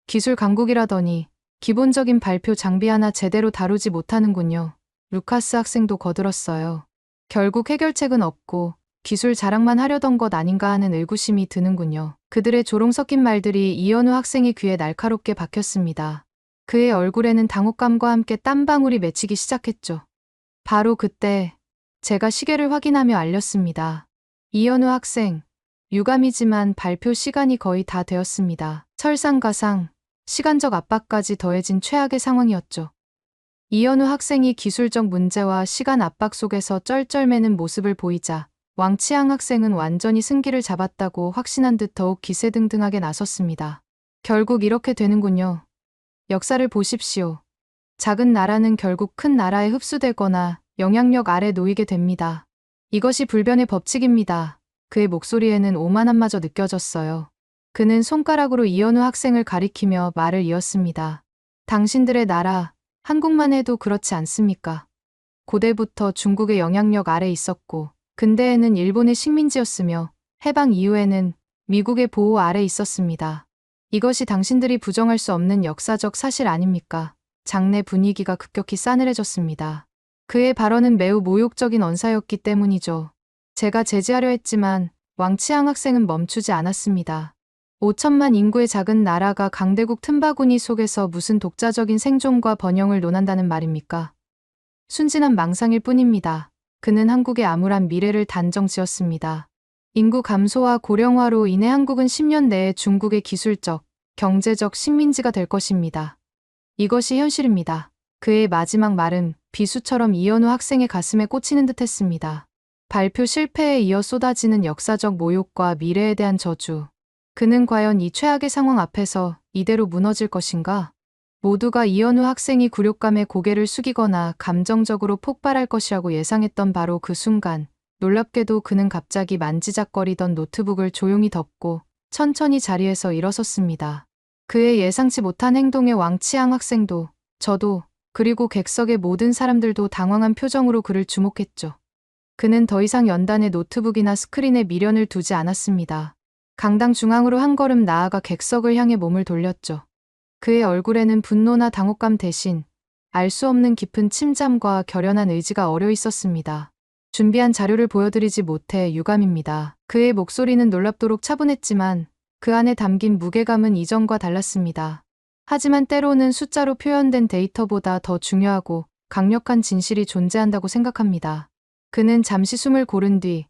기술 강국이라더니 기본적인 발표 장비 하나 제대로 다루지 못하는군요. 루카스 학생도 거들었어요. 결국 해결책은 없고 기술 자랑만 하려던 것 아닌가 하는 의구심이 드는군요. 그들의 조롱 섞인 말들이 이현우 학생의 귀에 날카롭게 박혔습니다. 그의 얼굴에는 당혹감과 함께 땀방울이 맺히기 시작했죠. 바로 그때 제가 시계를 확인하며 알렸습니다. 이현우 학생, 유감이지만 발표 시간이 거의 다 되었습니다. 설상가상, 시간적 압박까지 더해진 최악의 상황이었죠. 이현우 학생이 기술적 문제와 시간 압박 속에서 쩔쩔매는 모습을 보이자 왕치앙 학생은 완전히 승기를 잡았다고 확신한 듯 더욱 기세등등하게 나섰습니다. 결국 이렇게 되는군요. 역사를 보십시오. 작은 나라는 결국 큰 나라에 흡수되거나 영향력 아래 놓이게 됩니다. 이것이 불변의 법칙입니다. 그의 목소리에는 오만함마저 느껴졌어요. 그는 손가락으로 이현우 학생을 가리키며 말을 이었습니다. 당신들의 나라, 한국만 해도 그렇지 않습니까? 고대부터 중국의 영향력 아래 있었고, 근대에는 일본의 식민지였으며, 해방 이후에는 미국의 보호 아래 있었습니다. 이것이 당신들이 부정할 수 없는 역사적 사실 아닙니까? 장내 분위기가 급격히 싸늘해졌습니다. 그의 발언은 매우 모욕적인 언사였기 때문이죠. 제가 제지하려 했지만 왕치앙 학생은 멈추지 않았습니다. 5천만 인구의 작은 나라가 강대국 틈바구니 속에서 무슨 독자적인 생존과 번영을 논한다는 말입니까? 순진한 망상일 뿐입니다. 그는 한국의 암울한 미래를 단정 지었습니다. 인구 감소와 고령화로 인해 한국은 10년 내에 중국의 기술적, 경제적 식민지가 될 것입니다. 이것이 현실입니다. 그의 마지막 말은 비수처럼 이현우 학생의 가슴에 꽂히는 듯했습니다. 발표 실패에 이어 쏟아지는 역사적 모욕과 미래에 대한 저주. 그는 과연 이 최악의 상황 앞에서 이대로 무너질 것인가? 모두가 이현우 학생이 굴욕감에 고개를 숙이거나 감정적으로 폭발할 것이라고 예상했던 바로 그 순간, 놀랍게도 그는 갑자기 만지작거리던 노트북을 조용히 덮고 천천히 자리에서 일어섰습니다. 그의 예상치 못한 행동에 왕치앙 학생도, 저도, 그리고 객석의 모든 사람들도 당황한 표정으로 그를 주목했죠. 그는 더 이상 연단의 노트북이나 스크린에 미련을 두지 않았습니다. 강당 중앙으로 한 걸음 나아가 객석을 향해 몸을 돌렸죠. 그의 얼굴에는 분노나 당혹감 대신 알 수 없는 깊은 침잠과 결연한 의지가 어려 있었습니다. 준비한 자료를 보여드리지 못해 유감입니다. 그의 목소리는 놀랍도록 차분했지만 그 안에 담긴 무게감은 이전과 달랐습니다. 하지만 때로는 숫자로 표현된 데이터보다 더 중요하고 강력한 진실이 존재한다고 생각합니다. 그는 잠시 숨을 고른 뒤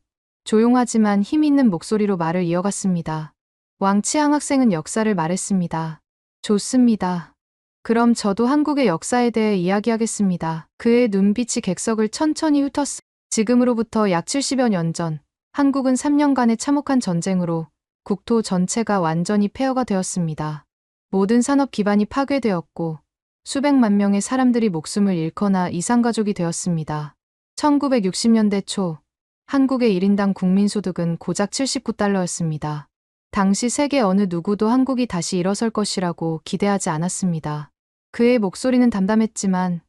조용하지만 힘 있는 목소리로 말을 이어갔습니다. 왕치앙 학생은 역사를 말했습니다. 좋습니다. 그럼 저도 한국의 역사에 대해 이야기하겠습니다. 그의 눈빛이 객석을 천천히 훑었습니다. 지금으로부터 약 70여 년 전, 한국은 3년간의 참혹한 전쟁으로 국토 전체가 완전히 폐허가 되었습니다. 모든 산업 기반이 파괴되었고 수백만 명의 사람들이 목숨을 잃거나 이산가족이 되었습니다. 1960년대 초, 한국의 1인당 국민소득은 고작 79달러였습니다. 당시 세계 어느 누구도 한국이 다시 일어설 것이라고 기대하지 않았습니다. 그의 목소리는 담담했지만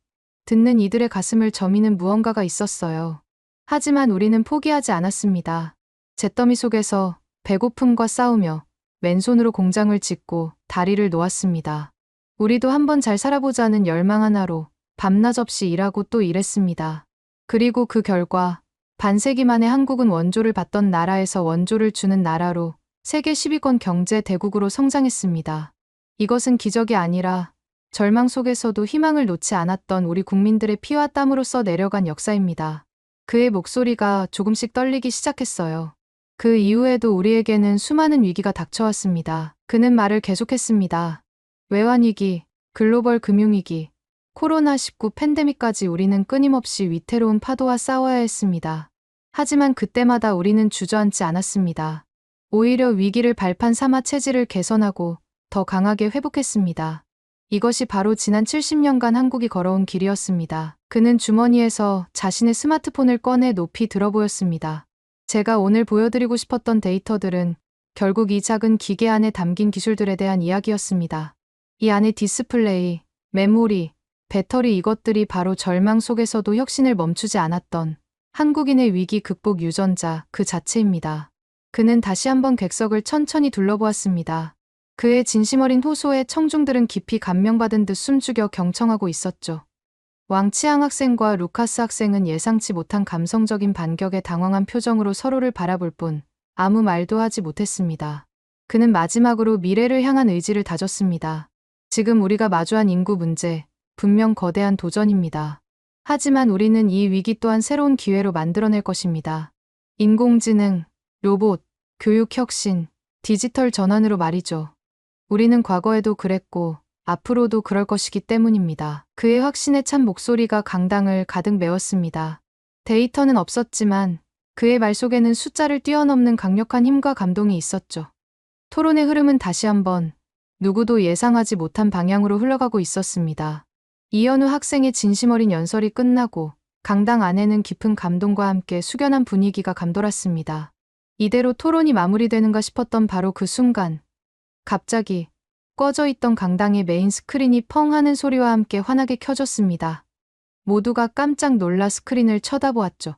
듣는 이들의 가슴을 저미는 무언가가 있었어요. 하지만 우리는 포기하지 않았습니다. 잿더미 속에서 배고픔과 싸우며 맨손으로 공장을 짓고 다리를 놓았습니다. 우리도 한번 잘 살아보자는 열망 하나로 밤낮 없이 일하고 또 일했습니다. 그리고 그 결과 반세기 만에 한국은 원조를 받던 나라에서 원조를 주는 나라로 세계 10위권 경제 대국으로 성장했습니다. 이것은 기적이 아니라 절망 속에서도 희망을 놓지 않았던 우리 국민들의 피와 땀으로써 내려간 역사입니다. 그의 목소리가 조금씩 떨리기 시작했어요. 그 이후에도 우리에게는 수많은 위기가 닥쳐왔습니다. 그는 말을 계속했습니다. 외환위기, 글로벌 금융위기, 코로나19 팬데믹까지 우리는 끊임없이 위태로운 파도와 싸워야 했습니다. 하지만 그때마다 우리는 주저앉지 않았습니다. 오히려 위기를 발판 삼아 체질을 개선하고 더 강하게 회복했습니다. 이것이 바로 지난 70년간 한국이 걸어온 길이었습니다. 그는 주머니에서 자신의 스마트폰을 꺼내 높이 들어 보였습니다. 제가 오늘 보여드리고 싶었던 데이터들은 결국 이 작은 기계 안에 담긴 기술들에 대한 이야기였습니다. 이 안에 디스플레이, 메모리, 배터리 이것들이 바로 절망 속에서도 혁신을 멈추지 않았던 한국인의 위기 극복 유전자 그 자체입니다. 그는 다시 한번 객석을 천천히 둘러보았습니다. 그의 진심 어린 호소에 청중들은 깊이 감명받은 듯 숨죽여 경청하고 있었죠. 왕치앙 학생과 루카스 학생은 예상치 못한 감성적인 반격에 당황한 표정으로 서로를 바라볼 뿐 아무 말도 하지 못했습니다. 그는 마지막으로 미래를 향한 의지를 다졌습니다. 지금 우리가 마주한 인구 문제, 분명 거대한 도전입니다. 하지만 우리는 이 위기 또한 새로운 기회로 만들어낼 것입니다. 인공지능, 로봇, 교육 혁신, 디지털 전환으로 말이죠. 우리는 과거에도 그랬고 앞으로도 그럴 것이기 때문입니다. 그의 확신에 찬 목소리가 강당을 가득 메웠습니다. 데이터는 없었지만 그의 말 속에는 숫자를 뛰어넘는 강력한 힘과 감동이 있었죠. 토론의 흐름은 다시 한번 누구도 예상하지 못한 방향으로 흘러가고 있었습니다. 이현우 학생의 진심 어린 연설이 끝나고 강당 안에는 깊은 감동과 함께 숙연한 분위기가 감돌았습니다. 이대로 토론이 마무리되는가 싶었던 바로 그 순간 갑자기 꺼져 있던 강당의 메인 스크린이 펑 하는 소리와 함께 환하게 켜졌습니다. 모두가 깜짝 놀라 스크린을 쳐다보았죠.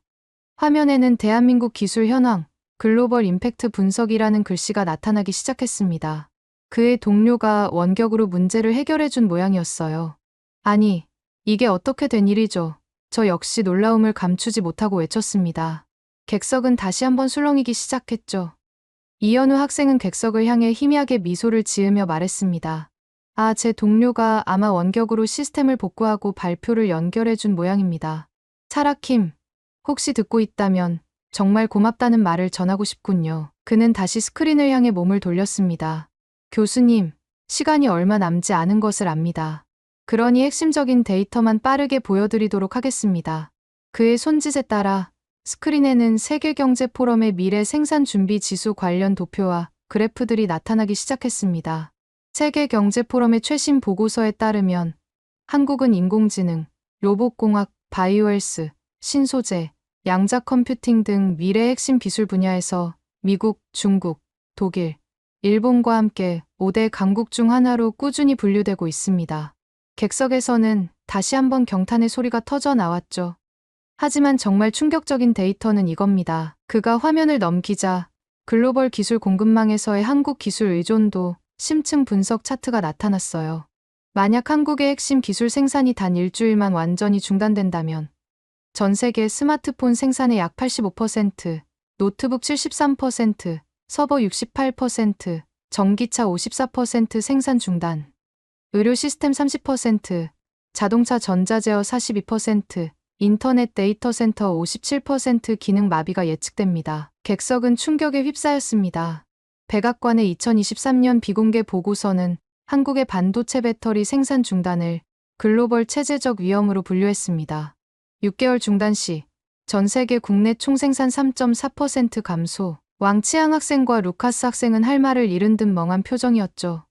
화면에는 대한민국 기술 현황, 글로벌 임팩트 분석이라는 글씨가 나타나기 시작했습니다. 그의 동료가 원격으로 문제를 해결해준 모양이었어요. 아니, 이게 어떻게 된 일이죠? 저 역시 놀라움을 감추지 못하고 외쳤습니다. 객석은 다시 한번 술렁이기 시작했죠. 이현우 학생은 객석을 향해 희미하게 미소를 지으며 말했습니다. 아, 제 동료가 아마 원격으로 시스템을 복구하고 발표를 연결해준 모양입니다. 차라킴, 혹시 듣고 있다면 정말 고맙다는 말을 전하고 싶군요. 그는 다시 스크린을 향해 몸을 돌렸습니다. 교수님, 시간이 얼마 남지 않은 것을 압니다. 그러니 핵심적인 데이터만 빠르게 보여드리도록 하겠습니다. 그의 손짓에 따라 스크린에는 세계경제포럼의 미래 생산 준비 지수 관련 도표와 그래프들이 나타나기 시작했습니다. 세계경제포럼의 최신 보고서에 따르면 한국은 인공지능, 로봇공학, 바이오헬스, 신소재, 양자 컴퓨팅 등 미래 핵심 기술 분야에서 미국, 중국, 독일, 일본과 함께 5대 강국 중 하나로 꾸준히 분류되고 있습니다. 객석에서는 다시 한번 경탄의 소리가 터져 나왔죠. 하지만 정말 충격적인 데이터는 이겁니다. 그가 화면을 넘기자 글로벌 기술 공급망에서의 한국 기술 의존도 심층 분석 차트가 나타났어요. 만약 한국의 핵심 기술 생산이 단 일주일만 완전히 중단된다면 전 세계 스마트폰 생산의 약 85%, 노트북 73%, 서버 68%, 전기차 54% 생산 중단, 의료 시스템 30%, 자동차 전자제어 42%, 인터넷 데이터 센터 57% 기능 마비가 예측됩니다. 객석은 충격에 휩싸였습니다. 백악관의 2023년 비공개 보고서는 한국의 반도체 배터리 생산 중단을 글로벌 체제적 위험으로 분류했습니다. 6개월 중단 시 전 세계 국내 총생산 3.4% 감소. 왕치앙 학생과 루카스 학생은 할 말을 잃은 듯 멍한 표정이었죠.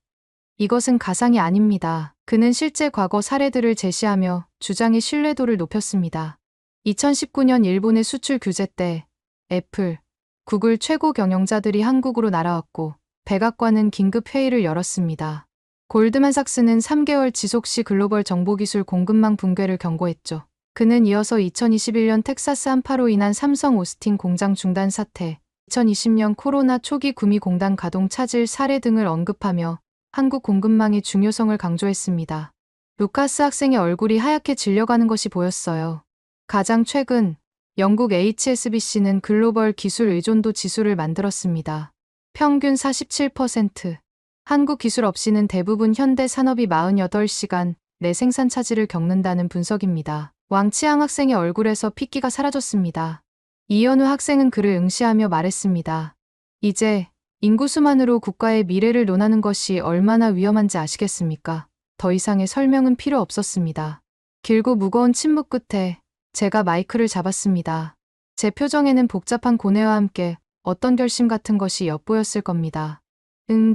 이것은 가상이 아닙니다. 그는 실제 과거 사례들을 제시하며 주장의 신뢰도를 높였습니다. 2019년 일본의 수출 규제 때 애플, 구글 최고 경영자들이 한국으로 날아왔고 백악관은 긴급 회의를 열었습니다. 골드만삭스는 3개월 지속 시 글로벌 정보기술 공급망 붕괴를 경고했죠. 그는 이어서 2021년 텍사스 한파로 인한 삼성 오스틴 공장 중단 사태, 2020년 코로나 초기 구미 공단 가동 차질 사례 등을 언급하며 한국 공급망의 중요성을 강조했습니다. 루카스 학생의 얼굴이 하얗게 질려가는 것이 보였어요. 가장 최근 영국 HSBC는 글로벌 기술 의존도 지수를 만들었습니다. 평균 47%. 한국 기술 없이는 대부분 현대 산업이 48시간 내 생산 차질을 겪는다는 분석입니다. 왕치앙 학생의 얼굴에서 핏기가 사라졌습니다. 이현우 학생은 그를 응시하며 말했습니다. 이제 인구수만으로 국가의 미래를 논하는 것이 얼마나 위험한지 아시겠습니까? 더 이상의 설명은 필요 없었습니다. 길고 무거운 침묵 끝에 제가 마이크를 잡았습니다. 제 표정에는 복잡한 고뇌와 함께 어떤 결심 같은 것이 엿보였을 겁니다.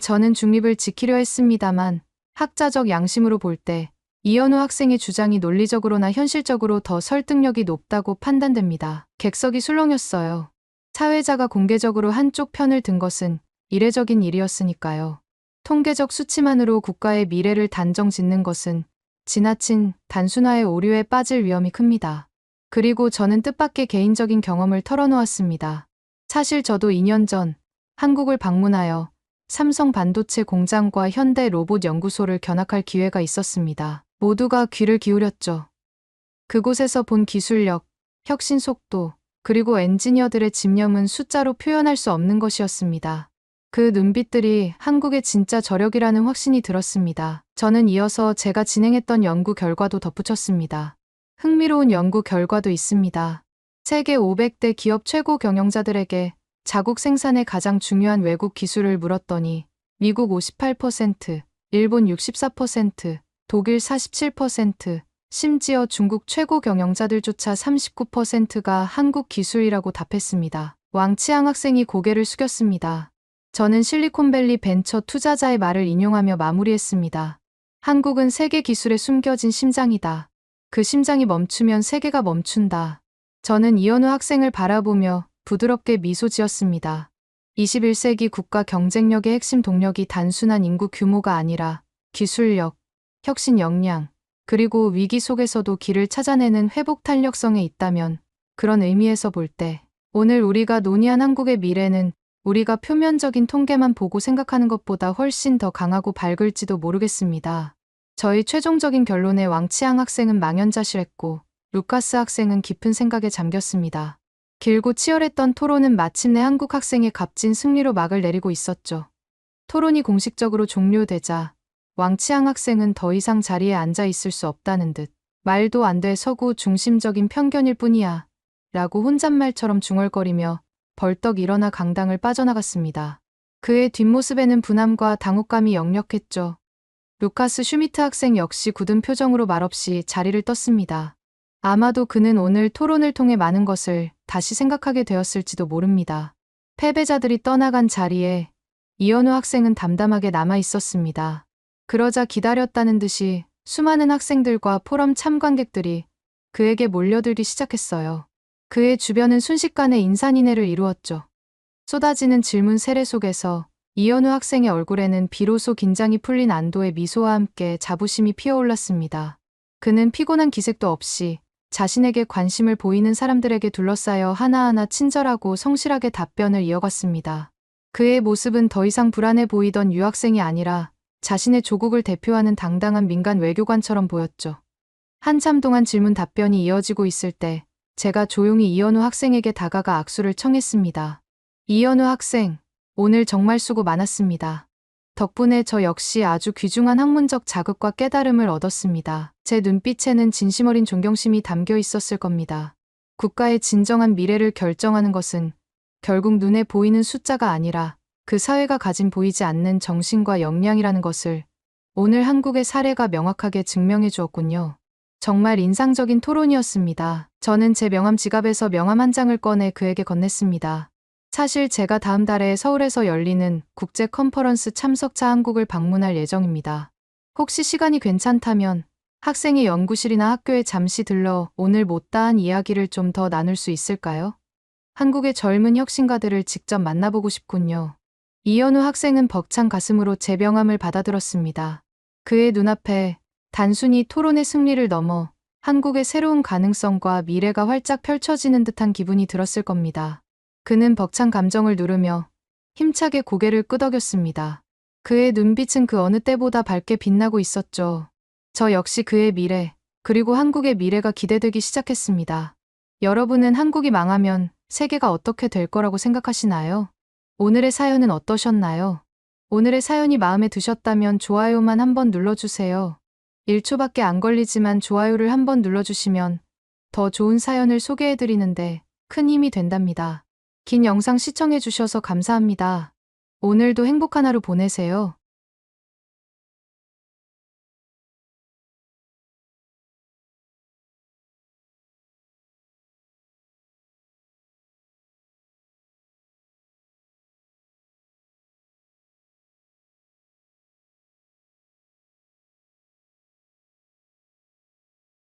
저는 중립을 지키려 했습니다만 학자적 양심으로 볼 때 이현우 학생의 주장이 논리적으로나 현실적으로 더 설득력이 높다고 판단됩니다. 객석이 술렁였어요. 사회자가 공개적으로 한쪽 편을 든 것은 이례적인 일이었으니까요. 통계적 수치만으로 국가의 미래를 단정 짓는 것은 지나친 단순화의 오류에 빠질 위험이 큽니다. 그리고 저는 뜻밖의 개인적인 경험을 털어놓았습니다. 사실 저도 2년 전 한국을 방문하여 삼성 반도체 공장과 현대 로봇 연구소를 견학할 기회가 있었습니다. 모두가 귀를 기울였죠. 그곳에서 본 기술력, 혁신 속도, 그리고 엔지니어들의 집념은 숫자로 표현할 수 없는 것이었습니다. 그 눈빛들이 한국의 진짜 저력이라는 확신이 들었습니다. 저는 이어서 제가 진행했던 연구 결과도 덧붙였습니다. 흥미로운 연구 결과도 있습니다. 세계 500대 기업 최고 경영자들에게 자국 생산의 가장 중요한 외국 기술을 물었더니 미국 58%, 일본 64%, 독일 47%, 심지어 중국 최고 경영자들조차 39%가 한국 기술이라고 답했습니다. 왕치앙 학생이 고개를 숙였습니다. 저는 실리콘밸리 벤처 투자자의 말을 인용하며 마무리했습니다. 한국은 세계 기술에 숨겨진 심장이다. 그 심장이 멈추면 세계가 멈춘다. 저는 이현우 학생을 바라보며 부드럽게 미소 지었습니다. 21세기 국가 경쟁력의 핵심 동력이 단순한 인구 규모가 아니라 기술력, 혁신 역량, 그리고 위기 속에서도 길을 찾아내는 회복 탄력성에 있다면 그런 의미에서 볼 때 오늘 우리가 논의한 한국의 미래는 우리가 표면적인 통계만 보고 생각하는 것보다 훨씬 더 강하고 밝을지도 모르겠습니다. 저희 최종적인 결론에 왕치앙 학생은 망연자실했고 루카스 학생은 깊은 생각에 잠겼습니다. 길고 치열했던 토론은 마침내 한국 학생의 값진 승리로 막을 내리고 있었죠. 토론이 공식적으로 종료되자 왕치앙 학생은 더 이상 자리에 앉아 있을 수 없다는 듯 말도 안 돼 서구 중심적인 편견일 뿐이야 라고 혼잣말처럼 중얼거리며 벌떡 일어나 강당을 빠져나갔습니다. 그의 뒷모습에는 분함과 당혹감이 역력했죠. 루카스 슈미트 학생 역시 굳은 표정으로 말없이 자리를 떴습니다. 아마도 그는 오늘 토론을 통해 많은 것을 다시 생각하게 되었을지도 모릅니다. 패배자들이 떠나간 자리에 이현우 학생은 담담하게 남아 있었습니다. 그러자 기다렸다는 듯이 수많은 학생들과 포럼 참관객들이 그에게 몰려들기 시작했어요. 그의 주변은 순식간에 인산인해를 이루었죠. 쏟아지는 질문 세례 속에서 이현우 학생의 얼굴에는 비로소 긴장이 풀린 안도의 미소와 함께 자부심이 피어올랐습니다. 그는 피곤한 기색도 없이 자신에게 관심을 보이는 사람들에게 둘러싸여 하나하나 친절하고 성실하게 답변을 이어갔습니다. 그의 모습은 더 이상 불안해 보이던 유학생이 아니라 자신의 조국을 대표하는 당당한 민간 외교관처럼 보였죠. 한참 동안 질문 답변이 이어지고 있을 때 제가 조용히 이현우 학생에게 다가가 악수를 청했습니다. 이현우 학생, 오늘 정말 수고 많았습니다. 덕분에 저 역시 아주 귀중한 학문적 자극과 깨달음을 얻었습니다. 제 눈빛에는 진심 어린 존경심이 담겨 있었을 겁니다. 국가의 진정한 미래를 결정하는 것은 결국 눈에 보이는 숫자가 아니라 그 사회가 가진 보이지 않는 정신과 역량이라는 것을 오늘 한국의 사례가 명확하게 증명해 주었군요. 정말 인상적인 토론이었습니다. 저는 제 명함 지갑에서 명함 한 장을 꺼내 그에게 건넸습니다. 사실 제가 다음 달에 서울에서 열리는 국제 컨퍼런스 참석차 한국을 방문할 예정입니다. 혹시 시간이 괜찮다면 학생의 연구실이나 학교에 잠시 들러 오늘 못다한 이야기를 좀 더 나눌 수 있을까요? 한국의 젊은 혁신가들을 직접 만나보고 싶군요. 이현우 학생은 벅찬 가슴으로 제 명함을 받아들었습니다. 그의 눈앞에 단순히 토론의 승리를 넘어 한국의 새로운 가능성과 미래가 활짝 펼쳐지는 듯한 기분이 들었을 겁니다. 그는 벅찬 감정을 누르며 힘차게 고개를 끄덕였습니다. 그의 눈빛은 그 어느 때보다 밝게 빛나고 있었죠. 저 역시 그의 미래, 그리고 한국의 미래가 기대되기 시작했습니다. 여러분은 한국이 망하면 세계가 어떻게 될 거라고 생각하시나요? 오늘의 사연은 어떠셨나요? 오늘의 사연이 마음에 드셨다면 좋아요만 한번 눌러주세요. 1초밖에 안 걸리지만 좋아요를 한번 눌러주시면 더 좋은 사연을 소개해드리는데 큰 힘이 된답니다. 긴 영상 시청해주셔서 감사합니다. 오늘도 행복한 하루 보내세요.